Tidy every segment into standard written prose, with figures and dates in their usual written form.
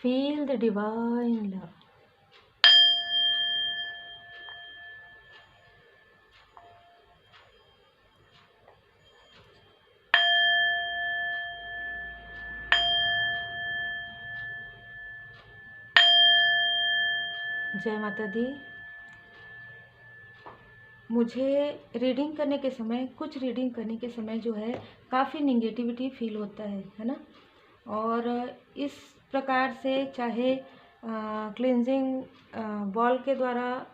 Feel the divine love. जय माता दी। मुझे रीडिंग करने के समय, कुछ रीडिंग करने के समय जो है काफ़ी निगेटिविटी फील होता है ना। और इस प्रकार से चाहे क्लिनजिंग बॉल के द्वारा,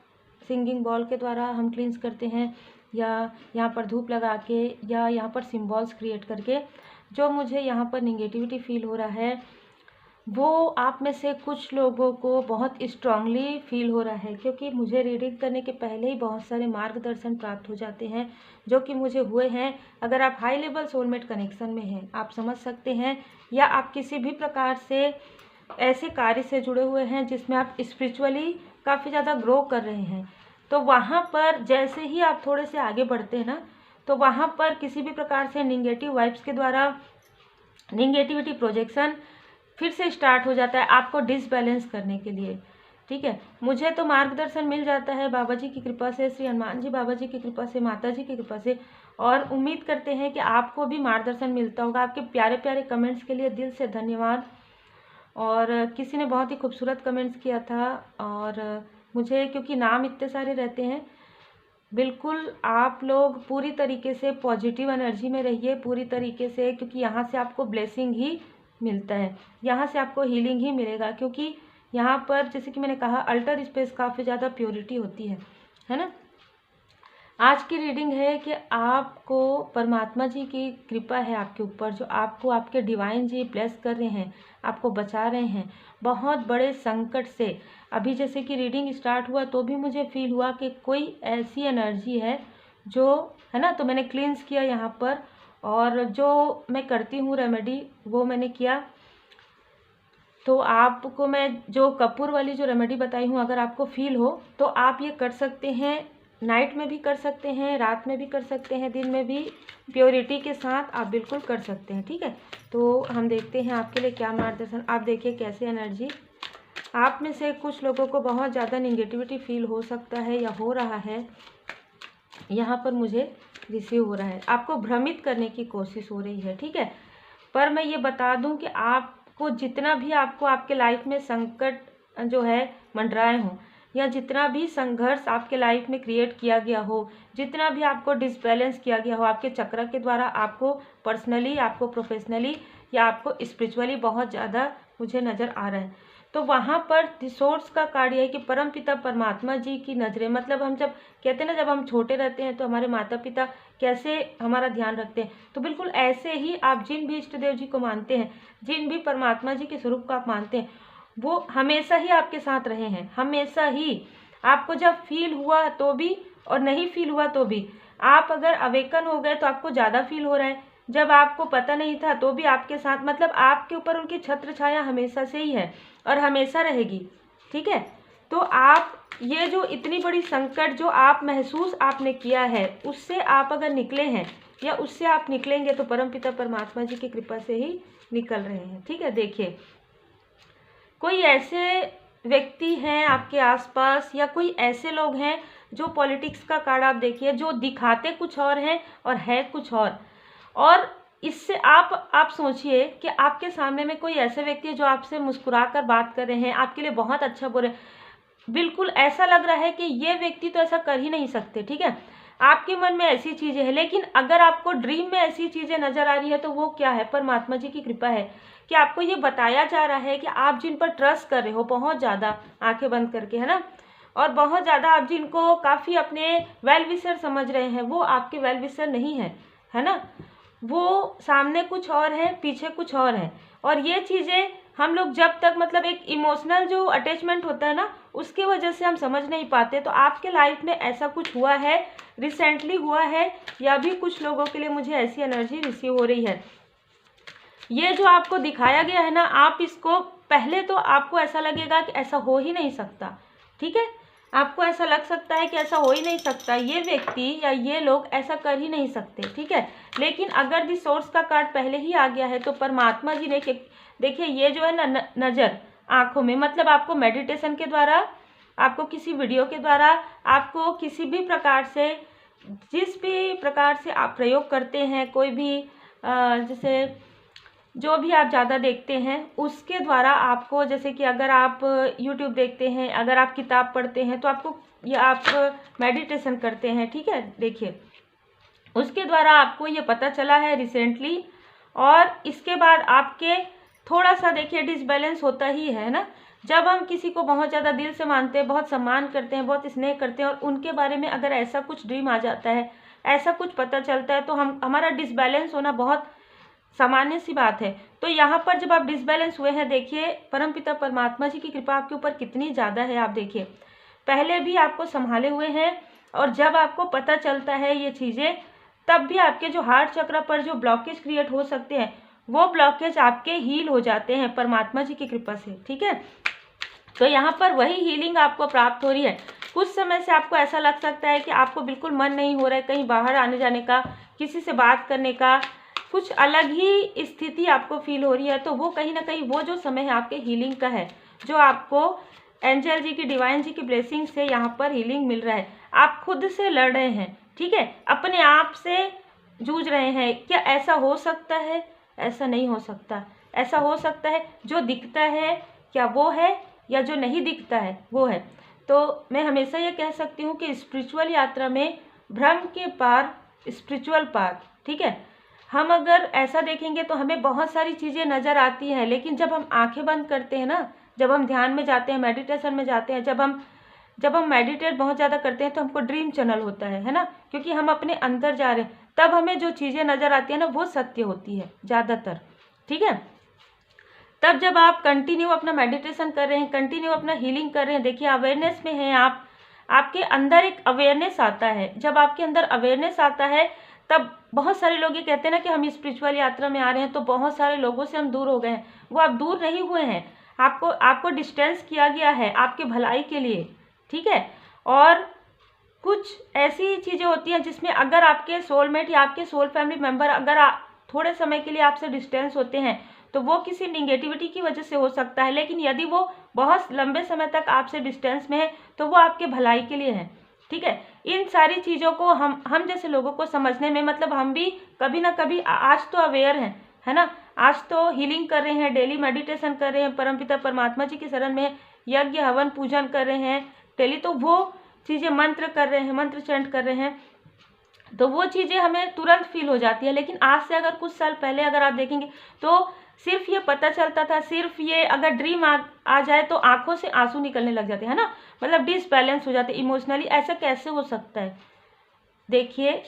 सिंगिंग बॉल के द्वारा हम क्लींस करते हैं, या यहाँ पर धूप लगा के, या यहाँ पर सिम्बॉल्स क्रिएट करके, जो मुझे यहाँ पर निगेटिविटी फील हो रहा है वो आप में से कुछ लोगों को बहुत स्ट्रांगली फील हो रहा है, क्योंकि मुझे रीडिंग करने के पहले ही बहुत सारे मार्गदर्शन प्राप्त हो जाते हैं जो कि मुझे हुए हैं। अगर आप हाई लेवल सोलमेट कनेक्शन में हैं, आप समझ सकते हैं, या आप किसी भी प्रकार से ऐसे कार्य से जुड़े हुए हैं जिसमें आप स्पिरिचुअली काफ़ी ज़्यादा ग्रो कर रहे हैं, तो वहाँ पर जैसे ही आप थोड़े से आगे बढ़ते हैं ना, तो वहाँ पर किसी भी प्रकार से निगेटिव वाइब्स के द्वारा निगेटिविटी प्रोजेक्शन फिर से स्टार्ट हो जाता है आपको डिसबैलेंस करने के लिए। ठीक है, मुझे तो मार्गदर्शन मिल जाता है बाबा जी की कृपा से, श्री हनुमान जी बाबा जी की कृपा से, माता जी की कृपा से, और उम्मीद करते हैं कि आपको भी मार्गदर्शन मिलता होगा। आपके प्यारे प्यारे कमेंट्स के लिए दिल से धन्यवाद। और किसी ने बहुत ही खूबसूरत कमेंट्स किया था, और मुझे क्योंकि नाम इतने सारे रहते हैं, बिल्कुल आप लोग पूरी तरीके से पॉजिटिव एनर्जी में रहिए, पूरी तरीके से, क्योंकि यहाँ से आपको ब्लेसिंग ही मिलता है, यहाँ से आपको हीलिंग ही मिलेगा। क्योंकि यहाँ पर जैसे कि मैंने कहा अल्टर स्पेस काफ़ी ज़्यादा प्योरिटी होती है ना। आज की रीडिंग है कि आपको परमात्मा जी की कृपा है आपके ऊपर, जो आपको आपके डिवाइन जी ब्लेस कर रहे हैं, आपको बचा रहे हैं बहुत बड़े संकट से। अभी जैसे कि रीडिंग स्टार्ट हुआ तो भी मुझे फील हुआ कि कोई ऐसी एनर्जी है जो है ना, तो मैंने क्लींस किया यहाँ पर, और जो मैं करती हूँ रेमेडी वो मैंने किया। तो आपको मैं जो कपूर वाली जो रेमेडी बताई हूँ, अगर आपको फील हो तो आप ये कर सकते हैं, नाइट में भी कर सकते हैं, रात में भी कर सकते हैं, दिन में भी, प्योरिटी के साथ आप बिल्कुल कर सकते हैं। ठीक है, तो हम देखते हैं आपके लिए क्या मार्गदर्शन। आप देखिए कैसे एनर्जी, आप में से कुछ लोगों को बहुत ज़्यादा निगेटिविटी फील हो सकता है या हो रहा है, यहाँ पर मुझे रिसीव हो रहा है, आपको भ्रमित करने की कोशिश हो रही है। ठीक है, पर मैं ये बता दूं कि आपको जितना भी आपको आपके लाइफ में संकट जो है मंडराए हों, या जितना भी संघर्ष आपके लाइफ में क्रिएट किया गया हो, जितना भी आपको डिसबैलेंस किया गया हो आपके चक्र के द्वारा, आपको पर्सनली, आपको प्रोफेशनली, या आपको स्पिरिचुअली बहुत ज़्यादा मुझे नज़र आ रहा है, तो वहाँ पर रिसोर्स का कार्य है कि परमपिता परमात्मा जी की नज़रें, मतलब हम जब कहते हैं ना, जब हम छोटे रहते हैं तो हमारे माता पिता कैसे हमारा ध्यान रखते हैं, तो बिल्कुल ऐसे ही आप जिन भी इष्ट देव जी को मानते हैं, जिन भी परमात्मा जी के स्वरूप को आप मानते हैं, वो हमेशा ही आपके साथ रहे हैं, हमेशा ही। आपको जब फील हुआ तो भी और नहीं फील हुआ तो भी, आप अगर अवेकन हो गए तो आपको ज़्यादा फील हो रहा है, जब आपको पता नहीं था तो भी आपके साथ, मतलब आपके ऊपर उनकी छत्र छाया हमेशा से ही है और हमेशा रहेगी। ठीक है, तो आप ये जो इतनी बड़ी संकट जो आप महसूस आपने किया है, उससे आप अगर निकले हैं या उससे आप निकलेंगे तो परमपिता परमात्मा जी की कृपा से ही निकल रहे हैं। ठीक है, देखिए कोई ऐसे व्यक्ति हैं आपके आसपास, या कोई ऐसे लोग हैं जो पॉलिटिक्स का कार्ड आप देखिए, जो दिखाते कुछ और हैं और है कुछ और इससे आप सोचिए कि आपके सामने में कोई ऐसे व्यक्ति है जो आपसे मुस्कुरा कर बात कर रहे हैं, आपके लिए बहुत अच्छा बोल रहे हैं, बिल्कुल ऐसा लग रहा है कि ये व्यक्ति तो ऐसा कर ही नहीं सकते। ठीक है, आपके मन में ऐसी चीज़ें हैं, लेकिन अगर आपको ड्रीम में ऐसी चीज़ें नज़र आ रही है तो वो क्या है, परमात्मा जी की कृपा है कि आपको ये बताया जा रहा है कि आप जिन पर ट्रस्ट कर रहे हो बहुत ज़्यादा, आंखें बंद करके, है ना, और बहुत ज़्यादा आप जिनको काफ़ी अपने वेल विशर समझ रहे हैं, वो आपके वेल विशर नहीं है ना, वो सामने कुछ और है, पीछे कुछ और है। और ये चीज़ें हम लोग जब तक, मतलब एक इमोशनल जो अटैचमेंट होता है ना, उसकी वजह से हम समझ नहीं पाते। तो आपके लाइफ में ऐसा कुछ हुआ है, रिसेंटली हुआ है, या भी कुछ लोगों के लिए मुझे ऐसी एनर्जी रिसीव हो रही है। ये जो आपको दिखाया गया है ना, आप इसको, पहले तो आपको ऐसा लगेगा कि ऐसा हो ही नहीं सकता। ठीक है, आपको ऐसा लग सकता है कि ऐसा हो ही नहीं सकता, ये व्यक्ति या ये लोग ऐसा कर ही नहीं सकते। ठीक है, लेकिन अगर दी सोर्स का कार्ड पहले ही आ गया है तो परमात्मा जी ने, देखिए ये जो है ना नज़र, आँखों में, मतलब आपको मेडिटेशन के द्वारा, आपको किसी वीडियो के द्वारा, आपको किसी भी प्रकार से, जिस भी प्रकार से आप प्रयोग करते हैं, कोई भी जैसे जो भी आप ज़्यादा देखते हैं उसके द्वारा आपको, जैसे कि अगर आप यूट्यूब देखते हैं, अगर आप किताब पढ़ते हैं, तो आपको, या आप मेडिटेशन करते हैं, ठीक है, देखिए उसके द्वारा आपको ये पता चला है रिसेंटली। और इसके बाद आपके थोड़ा सा देखिए डिसबैलेंस होता ही है ना, जब हम किसी को बहुत ज़्यादा दिल से मानते हैं, बहुत सम्मान करते हैं, बहुत स्नेह करते हैं, और उनके बारे में अगर ऐसा कुछ ड्रीम आ जाता है, ऐसा कुछ पता चलता है, तो हमारा डिसबैलेंस होना बहुत सामान्य सी बात है। तो यहाँ पर जब आप डिसबैलेंस हुए हैं, देखिए परमपिता परमात्मा जी की कृपा आपके ऊपर कितनी ज़्यादा है। आप देखिए पहले भी आपको संभाले हुए हैं, और जब आपको पता चलता है ये चीज़ें, तब भी आपके जो हार्ट चक्र पर जो ब्लॉकेज क्रिएट हो सकते हैं, वो ब्लॉकेज आपके हील हो जाते हैं परमात्मा जी की कृपा से, ठीक है। तो यहाँ पर वही हीलिंग आपको प्राप्त हो रही है। कुछ समय से आपको ऐसा लग सकता है कि आपको बिल्कुल मन नहीं हो रहा है कहीं बाहर आने जाने का, किसी से बात करने का, कुछ अलग ही स्थिति आपको फील हो रही है। तो वो कहीं ना कहीं वो जो समय है आपके हीलिंग का है, जो आपको एंजल जी की, डिवाइन जी की ब्लेसिंग से यहाँ पर हीलिंग मिल रहा है। आप खुद से लड़ रहे हैं, ठीक है, अपने आप से जूझ रहे हैं। क्या ऐसा हो सकता है? ऐसा नहीं हो सकता। ऐसा हो सकता है जो दिखता है क्या वो है, या जो नहीं दिखता है वो है। तो मैं हमेशा ये कह सकती हूँ कि स्पिरिचुअल यात्रा में भ्रम के पार स्पिरिचुअल पार, ठीक है। हम अगर ऐसा देखेंगे तो हमें बहुत सारी चीज़ें नज़र आती हैं, लेकिन जब हम आंखें बंद करते हैं ना, जब हम ध्यान में जाते हैं, मेडिटेशन में जाते हैं, जब हम मेडिटेट बहुत ज़्यादा करते हैं, तो हमको ड्रीम चैनल होता है ना, क्योंकि हम अपने अंदर जा रहे हैं। तब हमें जो चीज़ें नज़र आती हैं ना, वो सत्य होती है ज़्यादातर, ठीक है। तब जब आप कंटिन्यू अपना मेडिटेशन कर रहे हैं, कंटिन्यू अपना हीलिंग कर रहे हैं, देखिए अवेयरनेस में हैं आप, आपके अंदर एक अवेयरनेस आता है। जब आपके अंदर अवेयरनेस आता है, तब बहुत सारे लोग ये कहते हैं ना कि हम स्पिरिचुअल यात्रा में आ रहे हैं, तो बहुत सारे लोगों से हम दूर हो गए हैं। वो आप दूर नहीं हुए हैं, आपको डिस्टेंस किया गया है आपके भलाई के लिए, ठीक है। और कुछ ऐसी चीज़ें होती हैं जिसमें अगर आपके सोलमेट या आपके सोल फैमिली मेम्बर अगर थोड़े समय के लिए आपसे डिस्टेंस होते हैं, तो वो किसी निगेटिविटी की वजह से हो सकता है। लेकिन यदि वो बहुत लंबे समय तक आपसे डिस्टेंस में है, तो वो आपके भलाई के लिए है, ठीक है। इन सारी चीज़ों को हम जैसे लोगों को समझने में, मतलब हम भी कभी ना कभी आज तो अवेयर हैं, है ना। आज तो हीलिंग कर रहे हैं, डेली मेडिटेशन कर रहे हैं, परमपिता परमात्मा जी की शरण में यज्ञ हवन पूजन कर रहे हैं डेली, तो वो चीज़ें मंत्र कर रहे हैं, मंत्र चैंट कर रहे हैं, तो वो चीज़ें हमें तुरंत फील हो जाती है। लेकिन आज से अगर कुछ साल पहले अगर आप देखेंगे, तो सिर्फ ये पता चलता था, सिर्फ ये अगर ड्रीम आ जाए तो आंखों से आंसू निकलने लग जाते हैं ना, मतलब डिसबैलेंस हो जाते इमोशनली। ऐसा कैसे हो सकता है? देखिए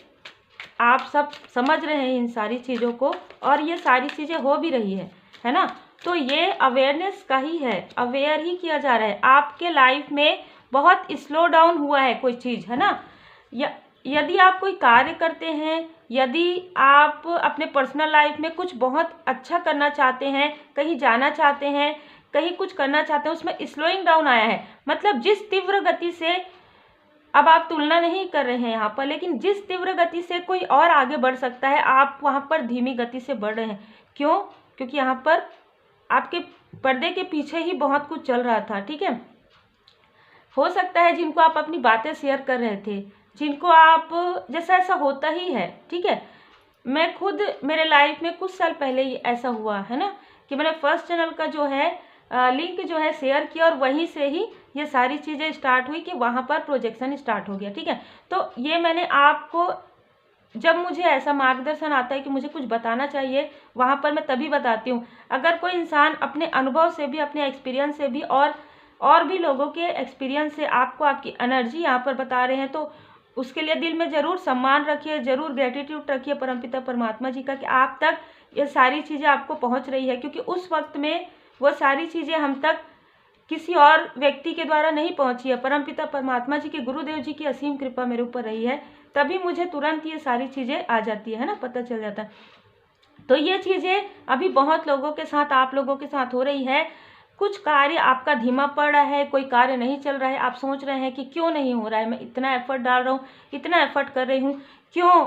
आप सब समझ रहे हैं इन सारी चीज़ों को, और ये सारी चीज़ें हो भी रही है ना। तो ये अवेयरनेस का ही है, अवेयर ही किया जा रहा है। आपके लाइफ में बहुत स्लो डाउन हुआ है कोई चीज़, है ना। यदि आप कोई कार्य करते हैं, यदि आप अपने पर्सनल लाइफ में कुछ बहुत अच्छा करना चाहते हैं, कहीं जाना चाहते हैं, कहीं कुछ करना चाहते हैं, उसमें स्लोइंग डाउन आया है, मतलब जिस तीव्र गति से, अब आप तुलना नहीं कर रहे हैं यहाँ पर, लेकिन जिस तीव्र गति से कोई और आगे बढ़ सकता है, आप वहाँ पर धीमी गति से बढ़ रहे हैं। क्यों? क्योंकि यहाँ पर आपके पर्दे के पीछे ही बहुत कुछ चल रहा था, ठीक है। हो सकता है जिनको आप अपनी बातें शेयर कर रहे थे, जिनको आप, जैसा ऐसा होता ही है, ठीक है। मैं खुद मेरे लाइफ में कुछ साल पहले ही ऐसा हुआ है ना, कि मैंने फर्स्ट चैनल का जो है लिंक जो है शेयर किया, और वहीं से ही ये सारी चीज़ें स्टार्ट हुई कि वहाँ पर प्रोजेक्शन स्टार्ट हो गया, ठीक है। तो ये मैंने आपको, जब मुझे ऐसा मार्गदर्शन आता है कि मुझे कुछ बताना चाहिए, वहाँ पर मैं तभी बताती हूँ। अगर कोई इंसान अपने अनुभव से भी, अपने एक्सपीरियंस से भी, और भी लोगों के एक्सपीरियंस से आपको आपकी एनर्जी यहाँ पर बता रहे हैं, तो उसके लिए दिल में ज़रूर सम्मान रखिए, ज़रूर ग्रेटिट्यूड रखिए परमपिता परमात्मा जी का, कि आप तक ये सारी चीज़ें आपको पहुँच रही है। क्योंकि उस वक्त में वो सारी चीज़ें हम तक किसी और व्यक्ति के द्वारा नहीं पहुंची है, परमपिता परमात्मा जी के, गुरुदेव जी की असीम कृपा मेरे ऊपर रही है, तभी मुझे तुरंत ये सारी चीज़ें आ जाती है ना, पता चल जाता है। तो ये चीज़ें अभी बहुत लोगों के साथ, आप लोगों के साथ हो रही है। कुछ कार्य आपका धीमा पड़ रहा है, कोई कार्य नहीं चल रहा है, आप सोच रहे हैं कि क्यों नहीं हो रहा है, मैं इतना एफर्ट डाल रहा हूँ, इतना एफर्ट कर रही हूँ, क्यों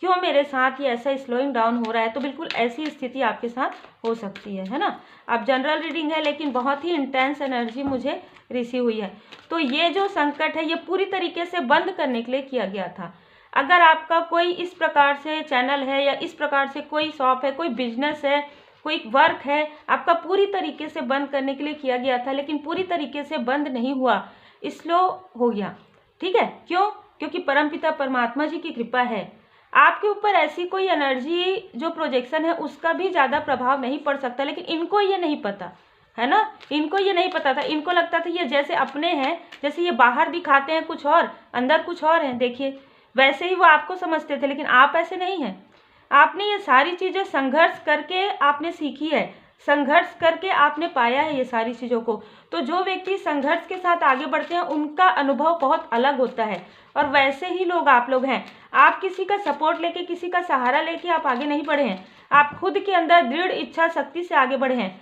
क्यों मेरे साथ ये ऐसा स्लोइंग डाउन हो रहा है। तो बिल्कुल ऐसी स्थिति आपके साथ हो सकती है ना। अब जनरल रीडिंग है लेकिन बहुत ही इंटेंस एनर्जी मुझे रिसीव हुई है। तो ये जो संकट है ये पूरी तरीके से बंद करने के लिए किया गया था। अगर आपका कोई इस प्रकार से चैनल है या इस प्रकार से कोई शॉप है, कोई बिजनेस है, कोई वर्क है, आपका पूरी तरीके से बंद करने के लिए किया गया था लेकिन पूरी तरीके से बंद नहीं हुआ, स्लो हो गया। ठीक है, क्यों? क्योंकि परमपिता परमात्मा जी की कृपा है। आपके ऊपर ऐसी कोई एनर्जी जो प्रोजेक्शन है उसका भी ज़्यादा प्रभाव नहीं पड़ सकता, लेकिन इनको ये नहीं पता है ना, इनको ये नहीं पता था। इनको लगता था ये जैसे अपने हैं, जैसे ये बाहर दिखाते हैं कुछ और, अंदर कुछ और हैं, देखिए वैसे ही वो आपको समझते थे, लेकिन आप ऐसे नहीं हैं। आपने ये सारी चीज़ें संघर्ष करके आपने सीखी है, संघर्ष करके आपने पाया है ये सारी चीज़ों को। तो जो व्यक्ति संघर्ष के साथ आगे बढ़ते हैं उनका अनुभव बहुत अलग होता है, और वैसे ही लोग आप लोग हैं। आप किसी का सपोर्ट लेके, किसी का सहारा लेके आप आगे नहीं बढ़े हैं, आप खुद के अंदर दृढ़ इच्छा शक्ति से आगे बढ़े हैं।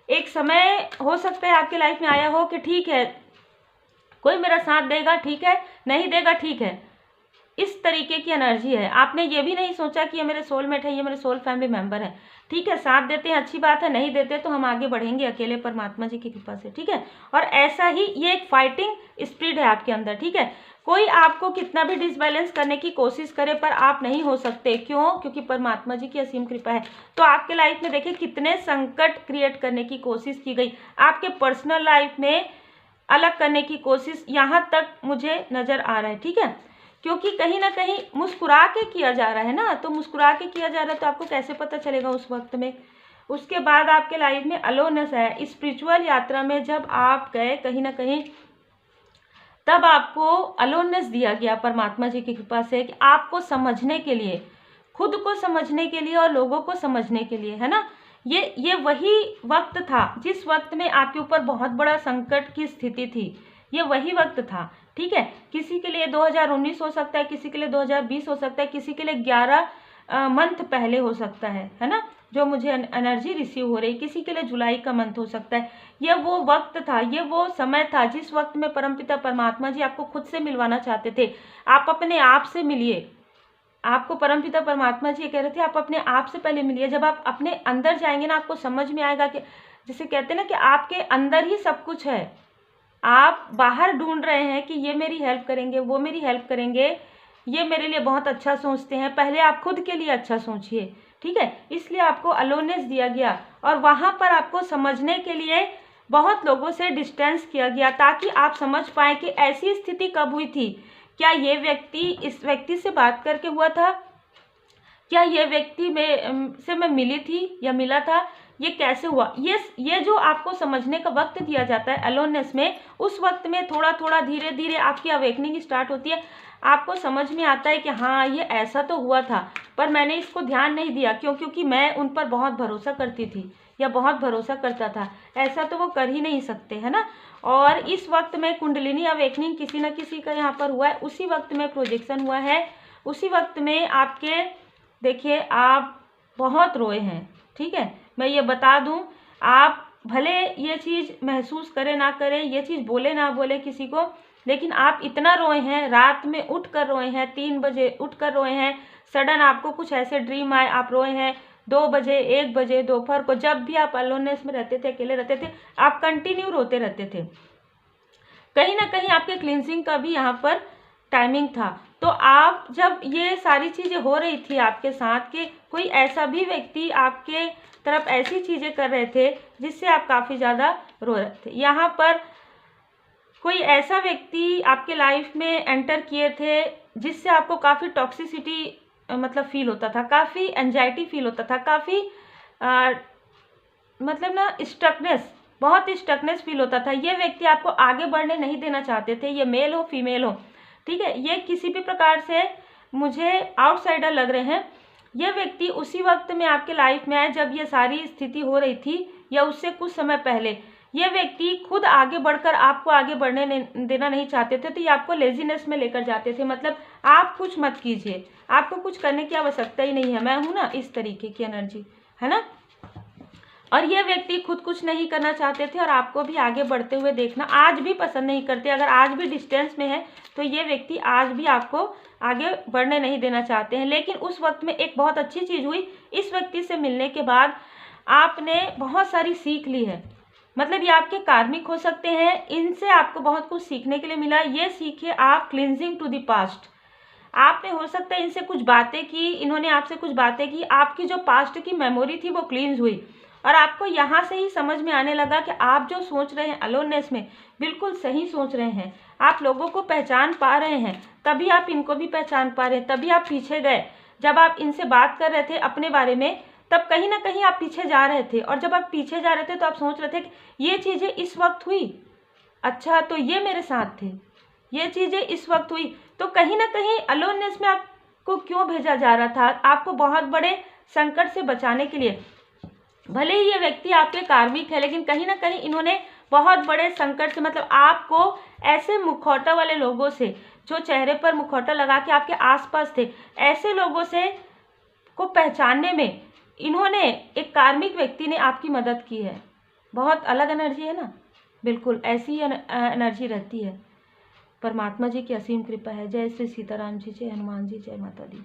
एक समय हो सकता है आपके लाइफ में आया हो कि ठीक है कोई मेरा साथ देगा, ठीक है, नहीं देगा, ठीक है, इस तरीके की एनर्जी है। आपने ये भी नहीं सोचा कि ये मेरे सोलमेट है, ये मेरे सोल फैमिली मेंबर है। ठीक है, साथ देते हैं अच्छी बात है, नहीं देते तो हम आगे बढ़ेंगे अकेले परमात्मा जी की कृपा से। ठीक है, और ऐसा ही ये एक फाइटिंग स्पिरिट है आपके अंदर। ठीक है, कोई आपको कितना भी डिसबैलेंस करने की कोशिश करे पर आप नहीं हो सकते। क्यों? क्योंकि परमात्मा जी की असीम कृपा है। तो आपके लाइफ में देखिए कितने संकट क्रिएट करने की कोशिश की गई, आपके पर्सनल लाइफ में अलग करने की कोशिश यहाँ तक मुझे नज़र आ रहा है। ठीक है, क्योंकि कहीं ना कहीं मुस्कुरा के किया जा रहा है ना, तो मुस्कुरा के किया जा रहा है तो आपको कैसे पता चलेगा उस वक्त में। उसके बाद आपके लाइफ में अलोनेस है। स्पिरिचुअल यात्रा में जब आप गए कहीं ना कहीं, तब आपको अलोनेस दिया गया परमात्मा जी की कृपा से, कि आपको समझने के लिए, खुद को समझने के लिए और लोगों को समझने के लिए, है ना। ये वही वक्त था जिस वक्त में आपके ऊपर बहुत बड़ा संकट की स्थिति थी, ये वही वक्त था। ठीक है, किसी के लिए 2019 हो सकता है, किसी के लिए 2020 हो सकता है, किसी के लिए 11 मंथ पहले हो सकता है ना, जो मुझे एनर्जी रिसीव हो रही, किसी के लिए जुलाई का मंथ हो सकता है। ये वो वक्त था, ये वो समय था जिस वक्त में परमपिता परमात्मा जी आपको खुद से मिलवाना चाहते थे। आप अपने आप से मिलिए, आपको परमपिता परमात्मा जी कह रहे थे आप अपने आप से पहले मिलिए। जब आप अपने अंदर जाएंगे ना, आपको समझ में आएगा कि जैसे कहते हैं ना कि आपके अंदर ही सब कुछ है। आप बाहर ढूंढ रहे हैं कि ये मेरी हेल्प करेंगे, वो मेरी हेल्प करेंगे, ये मेरे लिए बहुत अच्छा सोचते हैं, पहले आप खुद के लिए अच्छा सोचिए। ठीक है, इसलिए आपको अलोनेस दिया गया, और वहाँ पर आपको समझने के लिए बहुत लोगों से डिस्टेंस किया गया, ताकि आप समझ पाएँ कि ऐसी स्थिति कब हुई थी। क्या ये व्यक्ति इस व्यक्ति से बात करके हुआ था, क्या ये व्यक्ति से मैं मिली थी या मिला था, ये कैसे हुआ। ये जो आपको समझने का वक्त दिया जाता है अलोननेस में, उस वक्त में थोड़ा थोड़ा धीरे धीरे आपकी अवेकनिंग स्टार्ट होती है। आपको समझ में आता है कि हाँ ये ऐसा तो हुआ था, पर मैंने इसको ध्यान नहीं दिया, क्योंकि मैं उन पर बहुत भरोसा करती थी या बहुत भरोसा करता था, ऐसा तो वो कर ही नहीं सकते, है ना। और इस वक्त में कुंडलिनी अवेकनिंग किसी न किसी का यहाँ पर हुआ है, उसी वक्त में प्रोजेक्शन हुआ है, उसी वक्त में आपके देखिए आप बहुत रोए हैं। ठीक है, मैं ये बता दूं, आप भले ये चीज़ महसूस करें ना करें, ये चीज़ बोले ना बोले किसी को, लेकिन आप इतना रोए हैं, रात में उठ कर रोए हैं, 3 बजे उठ कर रोए हैं, सडन आपको कुछ ऐसे ड्रीम आए, आप रोए हैं, 2 बजे 1 बजे दोपहर को, जब भी आप अलोननेस में रहते थे, अकेले रहते थे, आप कंटिन्यू रोते रहते थे। कहीं ना कहीं आपके क्लींजिंग का भी यहाँ पर टाइमिंग था। तो आप जब ये सारी चीज़ें हो रही थी आपके साथ, कि कोई ऐसा भी व्यक्ति आपके तरफ ऐसी चीज़ें कर रहे थे जिससे आप काफ़ी ज़्यादा रो रहे थे। यहाँ पर कोई ऐसा व्यक्ति आपके लाइफ में एंटर किए थे जिससे आपको काफ़ी टॉक्सिसिटी मतलब फील होता था, काफ़ी एंजाइटी फील होता था, काफ़ी मतलब ना स्टकनेस, बहुत स्टकनेस फील होता था। ये व्यक्ति आपको आगे बढ़ने नहीं देना चाहते थे, ये मेल हो फीमेल हो, ठीक है, ये किसी भी प्रकार से मुझे आउटसाइडर लग रहे हैं। ये व्यक्ति उसी वक्त में आपके लाइफ में आए जब ये सारी स्थिति हो रही थी, या उससे कुछ समय पहले। ये व्यक्ति खुद आगे बढ़कर आपको आगे बढ़ने देना नहीं चाहते थे, तो ये आपको लेजीनेस में लेकर जाते थे, मतलब आप कुछ मत कीजिए, आपको कुछ करने की आवश्यकता ही नहीं है, मैं हूँ ना, इस तरीके की एनर्जी है ना। और ये व्यक्ति खुद कुछ नहीं करना चाहते थे और आपको भी आगे बढ़ते हुए देखना आज भी पसंद नहीं करते। अगर आज भी डिस्टेंस में है तो ये व्यक्ति आज भी आपको आगे बढ़ने नहीं देना चाहते हैं। लेकिन उस वक्त में एक बहुत अच्छी चीज़ हुई, इस व्यक्ति से मिलने के बाद आपने बहुत सारी सीख ली है। मतलब ये आपके कार्मिक हो सकते हैं, इनसे आपको बहुत कुछ सीखने के लिए मिला। ये सीखे आप क्लिनजिंग टू द पास्ट। आपने हो सकता है इनसे कुछ बातें की, इन्होंने आपसे कुछ बातें की, आपकी जो पास्ट की मेमोरी थी वो क्लींस हुई और आपको यहाँ से ही समझ में आने लगा कि आप जो सोच रहे हैं अलोननेस में बिल्कुल सही सोच रहे हैं। आप लोगों को पहचान पा रहे हैं, तभी आप इनको भी पहचान पा रहे हैं। तभी आप पीछे गए। जब आप इनसे बात कर रहे थे अपने बारे में, तब कहीं ना कहीं आप पीछे जा रहे थे, और जब आप पीछे जा रहे थे तो आप सोच रहे थे कि ये चीज़ें इस वक्त हुई, अच्छा तो ये मेरे साथ थे, ये चीज़ें इस वक्त हुई। तो कहीं ना कहीं अलोननेस में आपको क्यों भेजा जा रहा था? आपको बहुत बड़े संकट से बचाने के लिए। भले ही ये व्यक्ति आपके कार्मिक है, लेकिन कहीं ना कहीं इन्होंने बहुत बड़े संकट से, मतलब आपको ऐसे मुखौटा वाले लोगों से, जो चेहरे पर मुखौटा लगा के आपके आसपास थे, ऐसे लोगों से को पहचानने में इन्होंने, एक कार्मिक व्यक्ति ने आपकी मदद की है। बहुत अलग एनर्जी है ना, बिल्कुल ऐसी ही एनर्जी रहती है। परमात्मा जी की असीम कृपा है। जय श्री सीताराम जी, जय हनुमान जी, जय माता दी।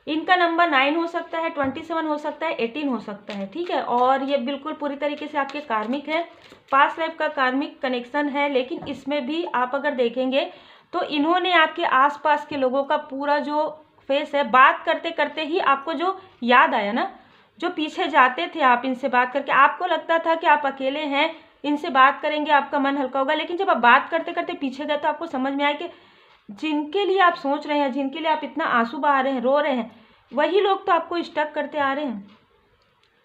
इनका नंबर 9 हो सकता है, 27 हो सकता है, 18 हो सकता है, ठीक है। और ये बिल्कुल पूरी तरीके से आपके कार्मिक है, पास्ट लाइफ का कार्मिक कनेक्शन है। लेकिन इसमें भी आप अगर देखेंगे तो इन्होंने आपके आसपास के लोगों का पूरा जो फेस है, बात करते करते ही आपको जो याद आया ना, जो पीछे जाते थे आप इनसे बात करके, आपको लगता था कि आप अकेले हैं, इनसे बात करेंगे आपका मन हल्का होगा। लेकिन जब आप बात करते करते पीछे गए तो आपको समझ में आया कि जिनके लिए आप सोच रहे हैं, जिनके लिए आप इतना आंसू बहा रहे हैं, रो रहे हैं, वही लोग तो आपको स्टक करते आ रहे हैं,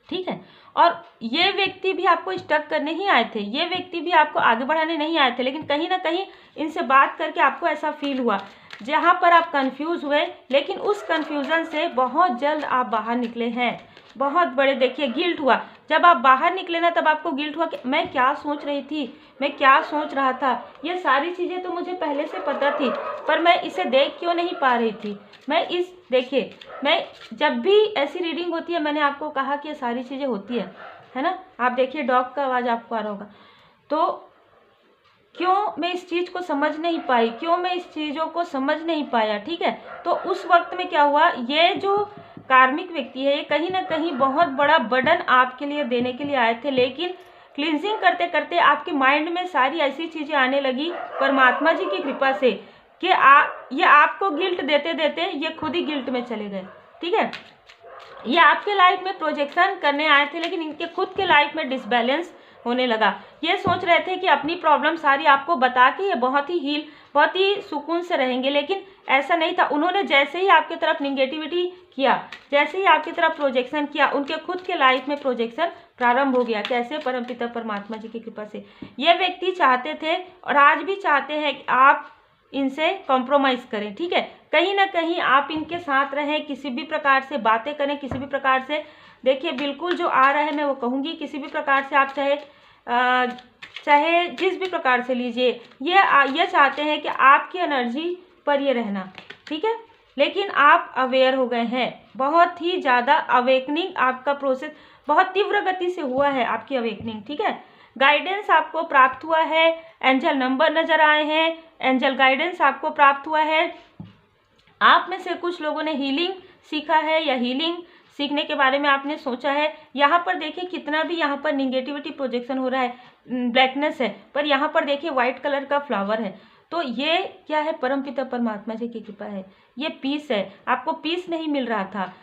ठीक है। और ये व्यक्ति भी आपको स्टक करने ही आए थे, ये व्यक्ति भी आपको आगे बढ़ाने नहीं आए थे। लेकिन कहीं ना कहीं इनसे बात करके आपको ऐसा फील हुआ, जहाँ पर आप कंफ्यूज हुए, लेकिन उस कंफ्यूजन से बहुत जल्द आप बाहर निकले हैं। बहुत बड़े, देखिए गिल्ट हुआ जब आप बाहर निकले ना, तब आपको गिल्ट हुआ कि मैं क्या सोच रही थी, मैं क्या सोच रहा था। ये सारी चीज़ें तो मुझे पहले से पता थी, पर मैं इसे देख क्यों नहीं पा रही थी। देखिए, मैं जब भी ऐसी रीडिंग होती है, मैंने आपको कहा कि ये सारी चीज़ें होती है ना। आप देखिए डॉग का आवाज़ आपको आ रहा होगा। तो क्यों मैं इस चीज़ को समझ नहीं पाई, क्यों मैं इस चीज़ों को समझ नहीं पाया, ठीक है। तो उस वक्त में क्या हुआ, ये जो कार्मिक व्यक्ति है, ये कहीं ना कहीं बहुत बड़ा बर्डन आपके लिए देने के लिए आए थे। लेकिन क्लींजिंग करते करते आपके माइंड में सारी ऐसी चीज़ें आने लगी परमात्मा जी की कृपा से कि ये आपको गिल्ट देते देते ये खुद ही गिल्ट में चले गए, ठीक है। ये आपके लाइफ में प्रोजेक्शन करने आए थे, लेकिन इनके खुद के लाइफ में डिसबैलेंस होने लगा। ये सोच रहे थे कि अपनी प्रॉब्लम सारी आपको बता के ये बहुत ही सुकून से रहेंगे, लेकिन ऐसा नहीं था। उन्होंने जैसे ही आपकी तरफ निगेटिविटी किया, जैसे ही आपकी तरफ प्रोजेक्शन किया, उनके खुद के लाइफ में प्रोजेक्शन प्रारंभ हो गया। कैसे? परमपिता परमात्मा जी की कृपा से। ये व्यक्ति चाहते थे और आज भी चाहते हैं कि आप इनसे कॉम्प्रोमाइज़ करें, ठीक है। कहीं ना कहीं आप इनके साथ रहें, किसी भी प्रकार से बातें करें, किसी भी प्रकार से, देखिए बिल्कुल जो आ रहा है मैं वो कहूँगी, किसी भी प्रकार से आप चाहे जिस भी प्रकार से लीजिए, ये चाहते हैं कि आपकी एनर्जी पर ये रहना, ठीक है। लेकिन आप अवेयर हो गए हैं, बहुत ही ज़्यादा अवेकनिंग, आपका प्रोसेस बहुत तीव्र गति से हुआ है, आपकी अवेकनिंग, ठीक है। गाइडेंस आपको प्राप्त हुआ है, एंजल नंबर नज़र आए हैं, एंजल गाइडेंस आपको प्राप्त हुआ है। आप में से कुछ लोगों ने हीलिंग सीखा है या हीलिंग सीखने के बारे में आपने सोचा है। यहाँ पर देखिए कितना भी यहाँ पर निगेटिविटी प्रोजेक्शन हो रहा है, ब्लैकनेस है, पर यहाँ पर देखिए वाइट कलर का फ्लावर है। तो ये क्या है? परमपिता परमात्मा जी की कृपा है, ये पीस है। आपको पीस नहीं मिल रहा था,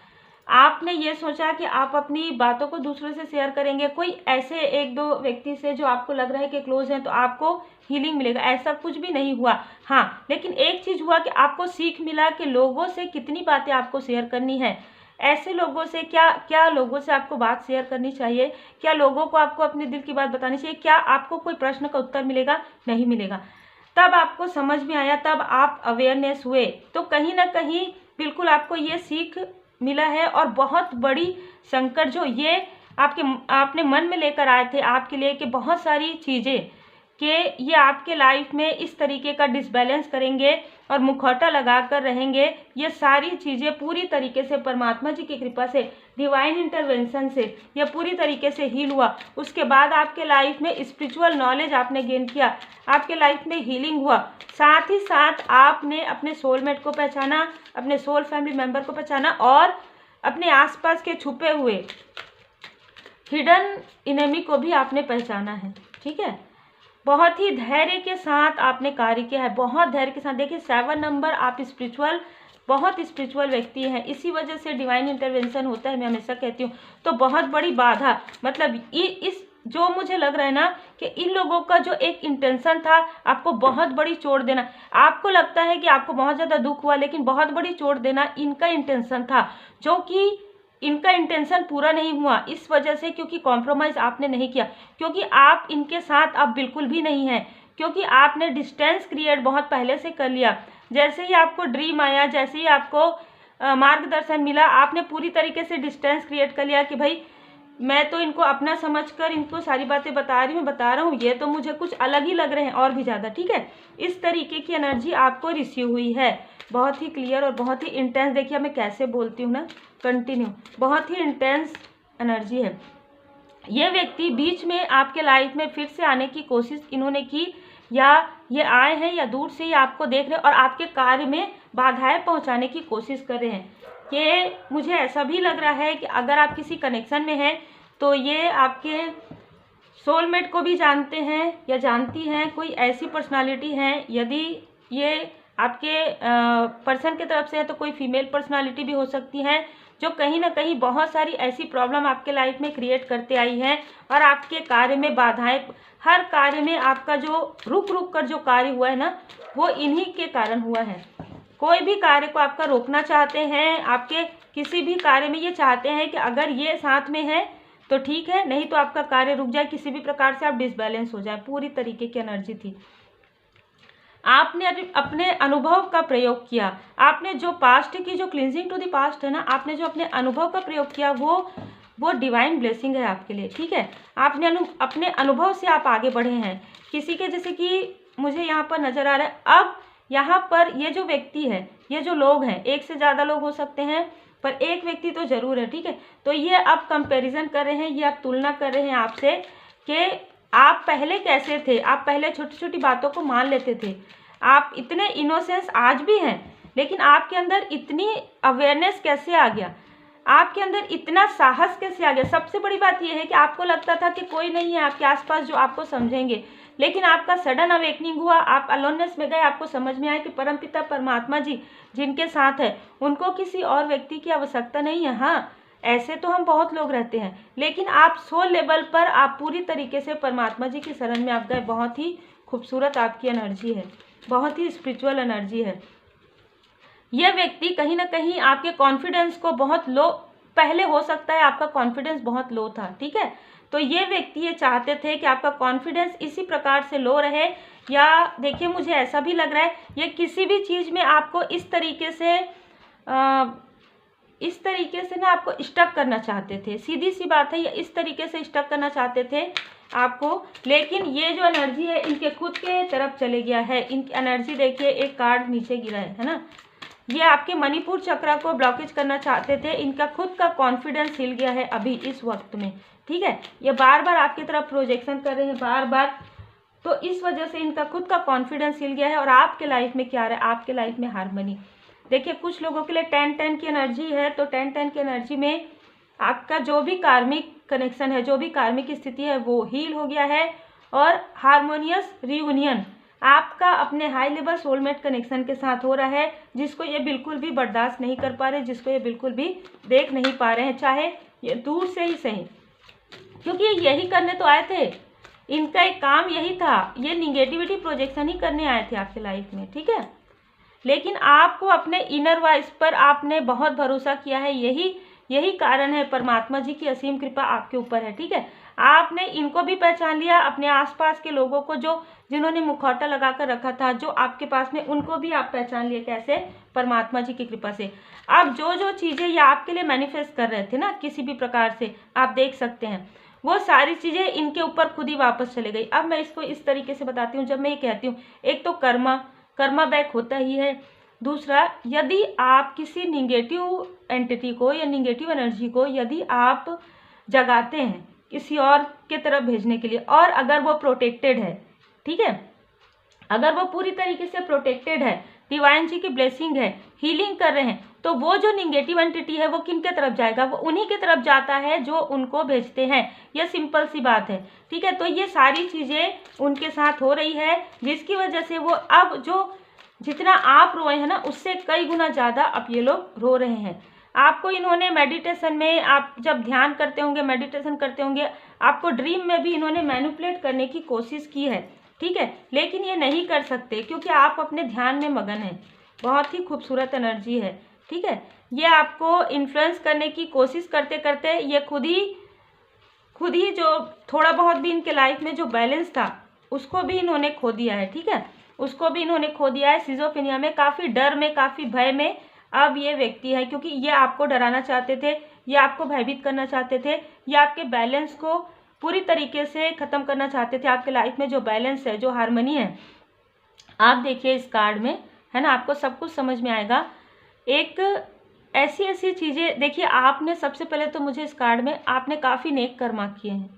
आपने ये सोचा कि आप अपनी बातों को दूसरों से शेयर करेंगे, कोई ऐसे एक दो व्यक्ति से जो आपको लग रहा है कि क्लोज हैं, तो आपको हीलिंग मिलेगा। ऐसा कुछ भी नहीं हुआ। हाँ, लेकिन एक चीज़ हुआ कि आपको सीख मिला कि लोगों से कितनी बातें आपको शेयर करनी है, ऐसे लोगों से क्या लोगों से आपको बात शेयर करनी चाहिए, क्या लोगों को आपको अपने दिल की बात बतानी चाहिए, क्या आपको कोई प्रश्न का उत्तर मिलेगा, नहीं मिलेगा। तब आपको समझ में आया, तब आप अवेयरनेस हुए, तो कहीं ना कहीं बिल्कुल आपको ये सीख मिला है। और बहुत बड़ी संकट जो ये आपने मन में लेकर आए थे आपके लिए कि बहुत सारी चीज़ें कि ये आपके लाइफ में इस तरीके का डिसबैलेंस करेंगे और मुखौटा लगा कर रहेंगे। ये सारी चीज़ें पूरी तरीके से परमात्मा जी की कृपा से, डिवाइन इंटरवेंशन से ये पूरी तरीके से हील हुआ। उसके बाद आपके लाइफ में स्पिरिचुअल नॉलेज आपने गेन किया, आपके लाइफ में हीलिंग हुआ, साथ ही साथ आपने अपने सोलमेट को पहचाना, अपने सोल फैमिली मेम्बर को पहचाना और अपने आसपास के छुपे हुए हिडन इनेमी को भी आपने पहचाना है। ठीक है, बहुत ही धैर्य के साथ आपने कार्य किया है, बहुत धैर्य के साथ। देखिए 7 नंबर, आप स्पिरिचुअल, बहुत स्पिरिचुअल व्यक्ति हैं, इसी वजह से डिवाइन इंटरवेंशन होता है, मैं हमेशा कहती हूँ। तो बहुत बड़ी बाधा, मतलब इस जो मुझे लग रहा है ना कि इन लोगों का जो एक इंटेंशन था आपको बहुत बड़ी चोट देना, आपको लगता है कि आपको बहुत ज़्यादा दुख हुआ, लेकिन बहुत बड़ी चोट देना इनका इंटेंशन था, जो कि इनका इंटेंशन पूरा नहीं हुआ इस वजह से, क्योंकि कॉम्प्रोमाइज़ आपने नहीं किया, क्योंकि आप इनके साथ अब बिल्कुल भी नहीं हैं, क्योंकि आपने डिस्टेंस क्रिएट बहुत पहले से कर लिया। जैसे ही आपको ड्रीम आया, जैसे ही आपको मार्गदर्शन मिला, आपने पूरी तरीके से डिस्टेंस क्रिएट कर लिया कि भाई मैं तो इनको अपना समझकर इनको सारी बातें बता रहा हूँ, ये तो मुझे कुछ अलग ही लग रहे हैं और भी ज़्यादा। ठीक है, इस तरीके की एनर्जी आपको रिसीव हुई है, बहुत ही क्लियर और बहुत ही इंटेंस। देखिए मैं कैसे बोलती हूँ ना, कंटिन्यू, बहुत ही इंटेंस एनर्जी है। ये व्यक्ति बीच में आपके लाइफ में फिर से आने की कोशिश इन्होंने की, या ये आए हैं या दूर से ही आपको देख रहे हैं और आपके कार्य में बाधाएं पहुंचाने की कोशिश कर रहे हैं। कि मुझे ऐसा भी लग रहा है कि अगर आप किसी कनेक्शन में हैं तो ये आपके सोलमेट को भी जानते हैं या जानती हैं, कोई ऐसी पर्सनालिटी है। यदि ये आपके पर्सन की तरफ से है तो कोई फीमेल पर्सनालिटी भी हो सकती है, जो कहीं ना कहीं बहुत सारी ऐसी प्रॉब्लम आपके लाइफ में क्रिएट करते आई है और आपके कार्य में बाधाएं, हर कार्य में आपका जो रुक कर जो कार्य हुआ है ना, वो इन्हीं के कारण हुआ है। कोई भी कार्य को आपका रोकना चाहते हैं, आपके किसी भी कार्य में ये चाहते हैं कि अगर ये साथ में है तो ठीक है, नहीं तो आपका कार्य रुक जाए, किसी भी प्रकार से आप डिसबैलेंस हो जाए। पूरी तरीके की एनर्जी थी। आपने अपने अनुभव का प्रयोग किया, आपने जो पास्ट की जो क्लिनजिंग टू द पास्ट है ना, आपने जो अपने अनुभव का प्रयोग किया वो डिवाइन ब्लेसिंग है आपके लिए। ठीक है, आपने अपने अनुभव से आप आगे बढ़े हैं। किसी के, जैसे कि मुझे यहाँ पर नज़र आ रहा है, अब यहाँ पर ये जो व्यक्ति है, ये जो लोग हैं, एक से ज़्यादा लोग हो सकते हैं पर एक व्यक्ति तो ज़रूर है। ठीक है, तो ये अब कंपैरिजन कर रहे हैं, ये अब तुलना कर रहे हैं आपसे कि आप पहले कैसे थे। आप पहले छोटी छोटी बातों को मान लेते थे, आप इतने इनोसेंस आज भी हैं, लेकिन आपके अंदर इतनी अवेयरनेस कैसे आ गया, आपके अंदर इतना साहस कैसे आ गया। सबसे बड़ी बात यह है कि आपको लगता था कि कोई नहीं है आपके आसपास जो आपको समझेंगे, लेकिन आपका सडन अवेकनिंग हुआ, आप अलोननेस में गए, आपको समझ में आया कि परमपिता परमात्मा जी जिनके साथ है उनको किसी और व्यक्ति की आवश्यकता नहीं है। हाँ, ऐसे तो हम बहुत लोग रहते हैं, लेकिन आप सोल लेवल पर आप पूरी तरीके से परमात्मा जी की शरण में आप गए। बहुत ही खूबसूरत आपकी एनर्जी है, बहुत ही स्पिरिचुअल एनर्जी है। यह व्यक्ति कहीं ना कहीं आपके कॉन्फिडेंस को बहुत लो, पहले हो सकता है आपका कॉन्फिडेंस बहुत लो था। ठीक है, तो ये व्यक्ति ये चाहते थे कि आपका कॉन्फिडेंस इसी प्रकार से लो रहे, या देखिए मुझे ऐसा भी लग रहा है ये किसी भी चीज़ में आपको इस तरीके से ना आपको स्टक करना चाहते थे। सीधी सी बात है, ये इस तरीके से स्टक करना चाहते थे आपको, लेकिन ये जो एनर्जी है इनके खुद के तरफ चले गया है। इनकी एनर्जी देखिए, एक कार्ड नीचे गिरा है ना, ये आपके मणिपुर चक्र को ब्लॉकेज करना चाहते थे। इनका खुद का कॉन्फिडेंस हिल गया है अभी इस वक्त में। ठीक है, ये बार बार आपकी तरफ प्रोजेक्शन कर रहे हैं, बार बार, तो इस वजह से इनका खुद का कॉन्फिडेंस हिल गया है। और आपके लाइफ में क्या आ रहा है, आपके लाइफ में हार्मनी। देखिए कुछ लोगों के लिए 10-10 की एनर्जी है, तो 10-10 की एनर्जी में आपका जो भी कार्मिक कनेक्शन है, जो भी कार्मिक स्थिति है, वो हील हो गया है और हार्मोनियस रियूनियन आपका अपने हाई लेवल सोलमेट कनेक्शन के साथ हो रहा है, जिसको ये बिल्कुल भी बर्दाश्त नहीं कर पा रहे, जिसको ये बिल्कुल भी देख नहीं पा रहे हैं, चाहे ये दूर से ही सही, क्योंकि ये यही करने तो आए थे। इनका एक काम यही था, ये निगेटिविटी प्रोजेक्शन ही करने आए थे आपके लाइफ में। ठीक है, लेकिन आपको अपने इनर वॉइस पर आपने बहुत भरोसा किया है, यही कारण है, परमात्मा जी की असीम कृपा आपके ऊपर है। ठीक है, आपने इनको भी पहचान लिया, अपने आसपास के लोगों को जो जिन्होंने मुखौटा लगा कर रखा था जो आपके पास में, उनको भी आप पहचान लिए। कैसे? परमात्मा जी की कृपा से। अब जो जो चीज़ें ये आपके लिए मैनिफेस्ट कर रहे थे ना, किसी भी प्रकार से आप देख सकते हैं, वो सारी चीज़ें इनके ऊपर खुद ही वापस चले गई। अब मैं इसको इस तरीके से बताती हूँ। जब मैं ये कहती हूँ, एक तो कर्मा बैक होता ही है। दूसरा, यदि आप किसी निगेटिव एंटिटी को या निगेटिव एनर्जी को यदि आप जगाते हैं किसी और के तरफ भेजने के लिए, और अगर वो प्रोटेक्टेड है, ठीक है, अगर वो पूरी तरीके से प्रोटेक्टेड है, डिवाइन जी की ब्लेसिंग है, हीलिंग कर रहे हैं, तो वो जो निगेटिव एंटिटी है वो किन के तरफ जाएगा? वो उन्हीं के तरफ जाता है जो उनको भेजते हैं। ये सिंपल सी बात है, ठीक है। तो ये सारी चीज़ें उनके साथ हो रही है, जिसकी वजह से वो अब जो जितना आप रोए हैं ना, उससे कई गुना ज़्यादा अब ये लोग रो रहे हैं। आपको इन्होंने मेडिटेशन में, आप जब ध्यान करते होंगे, मेडिटेशन करते होंगे, आपको ड्रीम में भी इन्होंने मैनिपुलेट करने की कोशिश की है, ठीक है, लेकिन ये नहीं कर सकते क्योंकि आप अपने ध्यान में मगन हैं। बहुत ही खूबसूरत एनर्जी है, ठीक है। ये आपको इन्फ्लुएंस करने की कोशिश करते करते ये खुद ही जो थोड़ा बहुत भी इनके लाइफ में जो बैलेंस था उसको भी इन्होंने खो दिया है, ठीक है, उसको भी इन्होंने खो दिया है। सिजोफ्रेनिया में काफ़ी डर में, काफ़ी भय में अब ये व्यक्ति है, क्योंकि ये आपको डराना चाहते थे, ये आपको भयभीत करना चाहते थे, ये आपके बैलेंस को पूरी तरीके से ख़त्म करना चाहते थे। आपके लाइफ में जो बैलेंस है, जो हार्मनी है, आप देखिए इस कार्ड में, है ना, आपको सब कुछ समझ में आएगा। एक ऐसी चीज़ें देखिए, आपने सबसे पहले तो मुझे इस कार्ड में आपने काफ़ी नेक कर्मा किए हैं।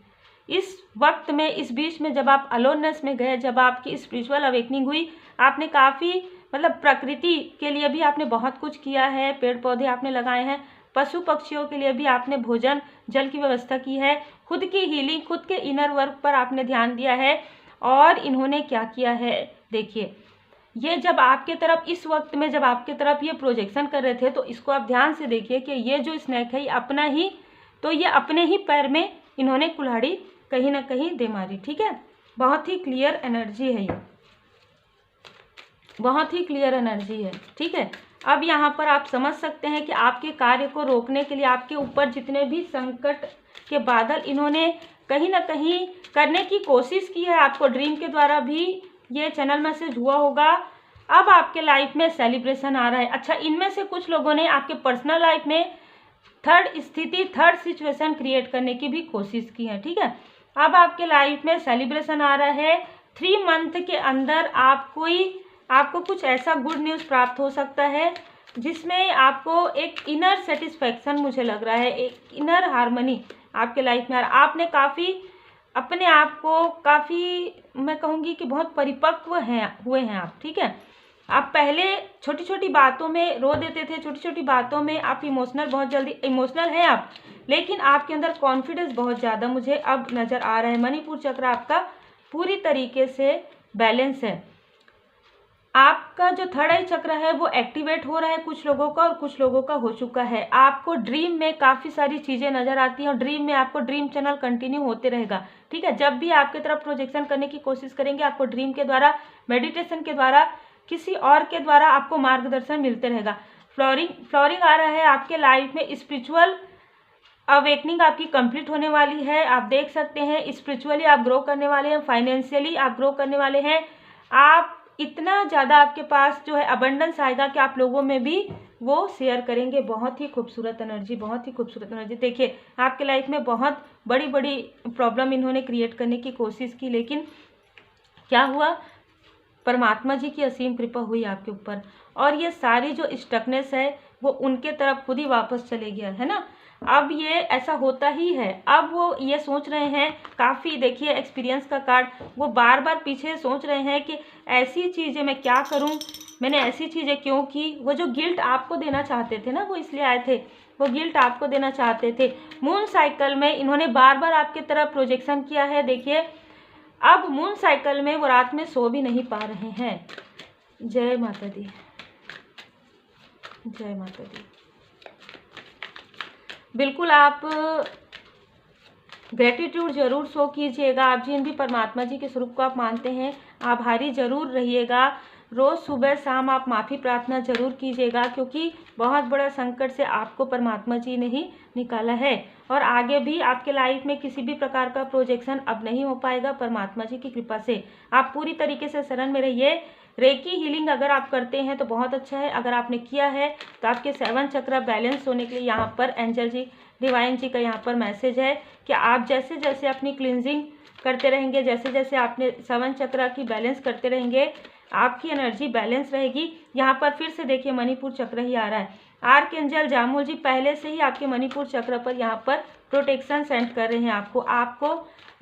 इस वक्त में, इस बीच में जब आप अलोननेस में गए, जब आपकी स्पिरिचुअल अवेकनिंग हुई, आपने काफ़ी मतलब प्रकृति के लिए भी आपने बहुत कुछ किया है, पेड़ पौधे आपने लगाए हैं, पशु पक्षियों के लिए भी आपने भोजन जल की व्यवस्था की है, खुद की हीलिंग, खुद के इनर वर्क पर आपने ध्यान दिया है। और इन्होंने क्या किया है, देखिए, ये जब आपके तरफ, इस वक्त में जब आपके तरफ ये प्रोजेक्शन कर रहे थे, तो इसको आप ध्यान से देखिए कि ये जो स्नैक है ये अपना ही, तो ये अपने ही पैर में इन्होंने कुल्हाड़ी कहीं ना कहीं दे मारी, ठीक है। बहुत ही क्लियर एनर्जी है, ये बहुत ही क्लियर एनर्जी है, ठीक है। अब यहाँ पर आप समझ सकते हैं कि आपके कार्य को रोकने के लिए आपके ऊपर जितने भी संकट के बादल इन्होंने कहीं ना कहीं करने की कोशिश की है, आपको ड्रीम के द्वारा भी ये चैनल मैसेज हुआ होगा। अब आपके लाइफ में सेलिब्रेशन आ रहा है। अच्छा, इनमें से कुछ लोगों ने आपके पर्सनल लाइफ में थर्ड सिचुएशन क्रिएट करने की भी कोशिश की है, ठीक है। अब आपके लाइफ में सेलिब्रेशन आ रहा है। 3 मंथ के अंदर आपको कुछ ऐसा गुड न्यूज़ प्राप्त हो सकता है जिसमें आपको एक इनर सेटिस्फैक्शन, मुझे लग रहा है, एक इनर हार्मनी आपके लाइफ में आ रहा है। आपने काफ़ी अपने आप को काफ़ी, मैं कहूँगी कि बहुत परिपक्व हुए हैं आप, ठीक है। आप पहले छोटी छोटी बातों में रो देते थे, छोटी छोटी बातों में आप बहुत जल्दी इमोशनल हैं आप, लेकिन आपके अंदर कॉन्फिडेंस बहुत ज़्यादा मुझे अब नज़र आ रहा है। मणिपुर चक्र आपका पूरी तरीके से बैलेंस है। आपका जो थर्ड आई चक्र है वो एक्टिवेट हो रहा है कुछ लोगों का, और कुछ लोगों का हो चुका है। आपको ड्रीम में काफ़ी सारी चीज़ें नज़र आती हैं, और ड्रीम में आपको ड्रीम चैनल कंटिन्यू होते रहेगा, ठीक है। जब भी आपके तरफ प्रोजेक्शन करने की कोशिश करेंगे, आपको ड्रीम के द्वारा, मेडिटेशन के द्वारा, किसी और के द्वारा आपको मार्गदर्शन मिलते रहेगा। फ्लोरिंग आ रहा है आपके लाइफ में। स्पिरिचुअल अवेकनिंग आपकी कंप्लीट होने वाली है। आप देख सकते हैं स्पिरिचुअली आप ग्रो करने वाले हैं, फाइनेंशियली आप ग्रो करने वाले हैं। आप इतना ज़्यादा आपके पास जो है अबंडेंस आएगा कि आप लोगों में भी वो शेयर करेंगे। बहुत ही खूबसूरत एनर्जी, बहुत ही खूबसूरत एनर्जी। देखिए, आपके लाइफ में बहुत बड़ी बड़ी प्रॉब्लम इन्होंने क्रिएट करने की कोशिश की, लेकिन क्या हुआ, परमात्मा जी की असीम कृपा हुई आपके ऊपर, और ये सारी जो स्टकनेस है वो उनके तरफ खुद ही वापस चले गया, है ना। अब ये ऐसा होता ही है। अब वो ये सोच रहे हैं, काफ़ी देखिए एक्सपीरियंस का कार्ड, वो बार बार पीछे सोच रहे हैं कि ऐसी चीज़ें मैं क्या करूं, मैंने ऐसी चीज़ें क्यों की। वो जो गिल्ट आपको देना चाहते थे ना, वो इसलिए आए थे, वो गिल्ट आपको देना चाहते थे। मून साइकिल में इन्होंने बार बार आपकी तरफ प्रोजेक्शन किया है। देखिए, अब मून साइकिल में वो रात में सो भी नहीं पा रहे हैं। जय माता दी, जय माता दी। बिल्कुल आप ग्रेटिट्यूड जरूर शो कीजिएगा। आप जिन भी परमात्मा जी के स्वरूप को आप मानते हैं, आभारी जरूर रहिएगा। रोज़ सुबह शाम आप माफ़ी प्रार्थना जरूर कीजिएगा, क्योंकि बहुत बड़ा संकट से आपको परमात्मा जी ने ही निकाला है, और आगे भी आपके लाइफ में किसी भी प्रकार का प्रोजेक्शन अब नहीं हो पाएगा परमात्मा जी की कृपा से। आप पूरी तरीके से शरण में रहिए। रेकी हीलिंग अगर आप करते हैं तो बहुत अच्छा है। अगर आपने किया है तो आपके 7 चक्र बैलेंस होने के लिए यहाँ पर एंजल जी डिवाइन जी का यहाँ पर मैसेज है कि आप जैसे जैसे अपनी क्लिनजिंग करते रहेंगे, जैसे जैसे आपने 7 चक्र की बैलेंस करते रहेंगे, आपकी एनर्जी बैलेंस रहेगी। यहाँ पर फिर से देखिए मणिपुर चक्र ही आ रहा है। आर्कएंजल जामुल जी पहले से ही आपके मणिपुर चक्र पर यहाँ पर प्रोटेक्शन सेंड कर रहे हैं आपको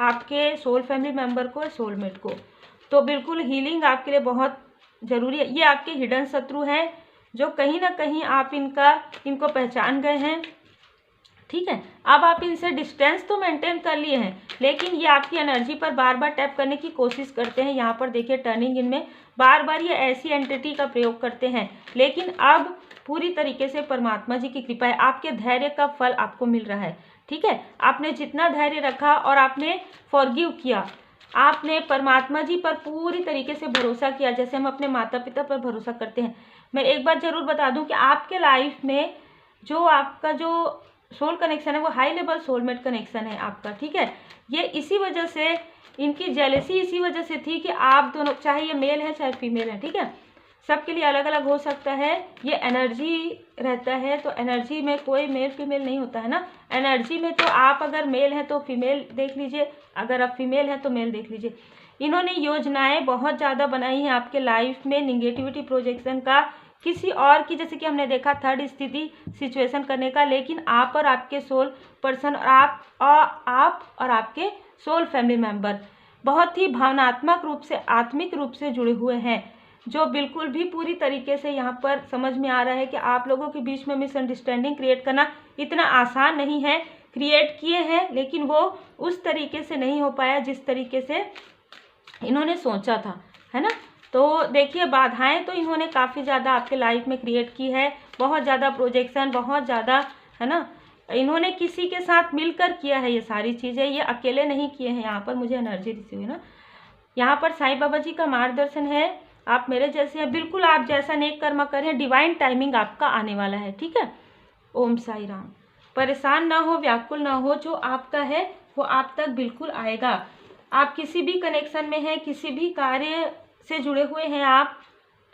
आपके सोल फैमिली मेम्बर को, सोलमेट को। तो बिल्कुल हीलिंग आपके लिए बहुत ज़रूरी है। ये आपके हिडन शत्रु हैं जो कहीं ना कहीं आप इनको पहचान गए हैं, ठीक है। अब आप इनसे डिस्टेंस तो मेंटेन कर लिए हैं, लेकिन ये आपकी एनर्जी पर बार बार टैप करने की कोशिश करते हैं। यहाँ पर देखिए टर्निंग इनमें बार बार ये ऐसी एंटिटी का प्रयोग करते हैं, लेकिन अब पूरी तरीके से परमात्मा जी की कृपा है, आपके धैर्य का फल आपको मिल रहा है, ठीक है। आपने जितना धैर्य रखा और आपने फॉरगिव किया, आपने परमात्मा जी पर पूरी तरीके से भरोसा किया, जैसे हम अपने माता पिता पर भरोसा करते हैं। मैं एक बात ज़रूर बता दूं कि आपके लाइफ में जो आपका जो सोल कनेक्शन है वो हाई लेवल सोलमेट कनेक्शन है आपका, ठीक है। ये इसी वजह से इनकी जेलसी इसी वजह से थी कि आप दोनों, चाहे ये मेल है चाहे फीमेल है, ठीक है, सबके लिए अलग अलग हो सकता है। ये एनर्जी रहता है, तो एनर्जी में कोई मेल फीमेल नहीं होता है ना। एनर्जी में तो आप अगर मेल हैं तो फीमेल देख लीजिए, अगर आप फीमेल हैं तो मेल देख लीजिए। इन्होंने योजनाएं बहुत ज़्यादा बनाई हैं आपके लाइफ में निगेटिविटी प्रोजेक्शन का, किसी और की, जैसे कि हमने देखा थर्ड स्थिति सिचुएशन करने का, लेकिन आप और आपके सोल पर्सन और आप और आपके सोल फैमिली मेम्बर बहुत ही भावनात्मक रूप से, आत्मिक रूप से जुड़े हुए हैं, जो बिल्कुल भी पूरी तरीके से यहाँ पर समझ में आ रहा है कि आप लोगों के बीच में मिसअंडरस्टैंडिंग क्रिएट करना इतना आसान नहीं है। क्रिएट किए हैं, लेकिन वो उस तरीके से नहीं हो पाया जिस तरीके से इन्होंने सोचा था, है ना। तो देखिए बाधाएं तो इन्होंने काफ़ी ज़्यादा आपके लाइफ में क्रिएट की है, बहुत ज़्यादा प्रोजेक्शन, बहुत ज़्यादा, है ना। इन्होंने किसी के साथ मिलकर किया है ये सारी चीज़ें, ये अकेले नहीं किए हैं। यहाँ पर मुझे एनर्जी रिसीव है ना, यहाँ पर साईं बाबा जी का मार्गदर्शन है, आप मेरे जैसे हैं, बिल्कुल आप जैसा नेक कर्म करें, डिवाइन टाइमिंग आपका आने वाला है, ठीक है। ओम साई राम। परेशान ना हो, व्याकुल ना हो, जो आपका है वो आप तक बिल्कुल आएगा। आप किसी भी कनेक्शन में हैं, किसी भी कार्य से जुड़े हुए हैं आप,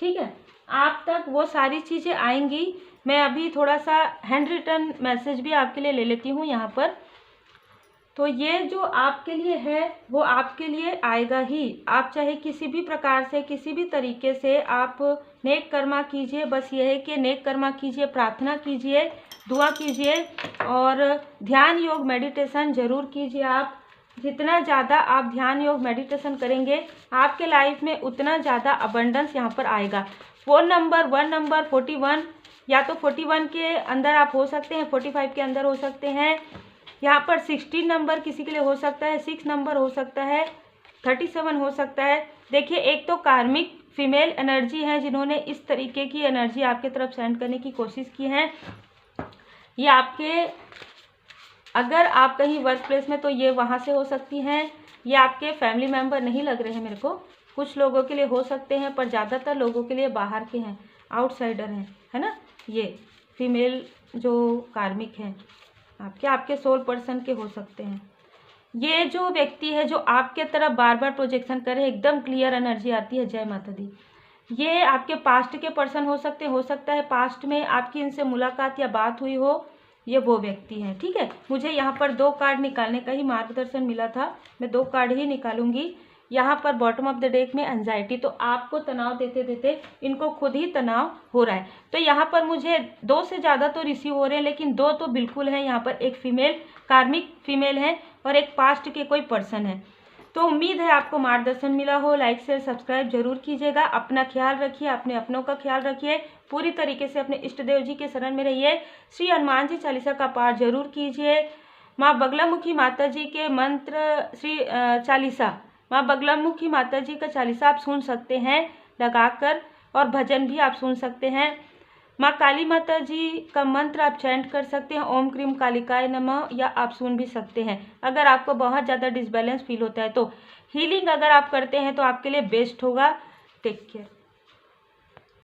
ठीक है, आप तक वो सारी चीज़ें आएंगी। मैं अभी थोड़ा सा हैंड रिटन मैसेज भी आपके लिए ले लेती हूँ यहाँ पर। तो ये जो आपके लिए है वो आपके लिए आएगा ही। आप चाहे किसी भी प्रकार से, किसी भी तरीके से आप नेक कर्मा कीजिए, बस ये है कि नेक कर्मा कीजिए, प्रार्थना कीजिए, दुआ कीजिए और ध्यान योग मेडिटेशन ज़रूर कीजिए। आप जितना ज़्यादा आप ध्यान योग मेडिटेशन करेंगे आपके लाइफ में उतना ज़्यादा अबंडेंस यहाँ पर आएगा। फ़ोन नंबर 1 नंबर 41, या तो 41 के अंदर आप हो सकते हैं, 45 के अंदर हो सकते हैं, यहाँ पर 16 नंबर किसी के लिए हो सकता है, 6 नंबर हो सकता है, 37 हो सकता है। देखिए एक तो कार्मिक फीमेल एनर्जी है जिन्होंने इस तरीके की एनर्जी आपके तरफ सेंड करने की कोशिश की है। ये आपके, अगर आप कहीं वर्क प्लेस में, तो ये वहाँ से हो सकती हैं। ये आपके फैमिली मेम्बर नहीं लग रहे हैं मेरे को, कुछ लोगों के लिए हो सकते हैं, पर ज़्यादातर लोगों के लिए बाहर के हैं, आउटसाइडर हैं, है ना। ये फीमेल जो कार्मिक हैं आपके सोल पर्सन के हो सकते हैं। ये जो व्यक्ति है जो आपके तरफ बार बार प्रोजेक्शन करे, एकदम क्लियर एनर्जी आती है, जय माता दी। ये आपके पास्ट के पर्सन हो सकता है पास्ट में आपकी इनसे मुलाकात या बात हुई हो, ये वो व्यक्ति हैं, ठीक है। मुझे यहाँ पर 2 कार्ड निकालने का ही मार्गदर्शन मिला था, मैं 2 कार्ड ही निकालूंगी। यहाँ पर बॉटम ऑफ द डेक में एंजाइटी, तो आपको तनाव देते देते इनको खुद ही तनाव हो रहा है। तो यहाँ पर मुझे 2 से ज़्यादा तो रिसीव हो रहे हैं, लेकिन 2 तो बिल्कुल हैं। यहाँ पर एक फीमेल, कार्मिक फीमेल है और एक पास्ट के कोई पर्सन है। तो उम्मीद है आपको मार्गदर्शन मिला हो। लाइक शेयर सब्सक्राइब जरूर कीजिएगा। अपना ख्याल रखिए, अपने अपनों का ख्याल रखिए, पूरी तरीके से अपने इष्ट देव जी के शरण में रहिए। श्री हनुमान जी चालीसा का पाठ जरूर कीजिए। माँ बगलामुखी माता जी के मंत्र श्री चालीसा, माँ बगलामुखी माता जी का चालीसा आप सुन सकते हैं लगाकर, और भजन भी आप सुन सकते हैं। माँ काली माता जी का मंत्र आप चैंट कर सकते हैं, ओम क्रीम कालिकाय नमः, या आप सुन भी सकते हैं। अगर आपको बहुत ज़्यादा डिसबैलेंस फील होता है तो हीलिंग अगर आप करते हैं तो आपके लिए बेस्ट होगा। Take care.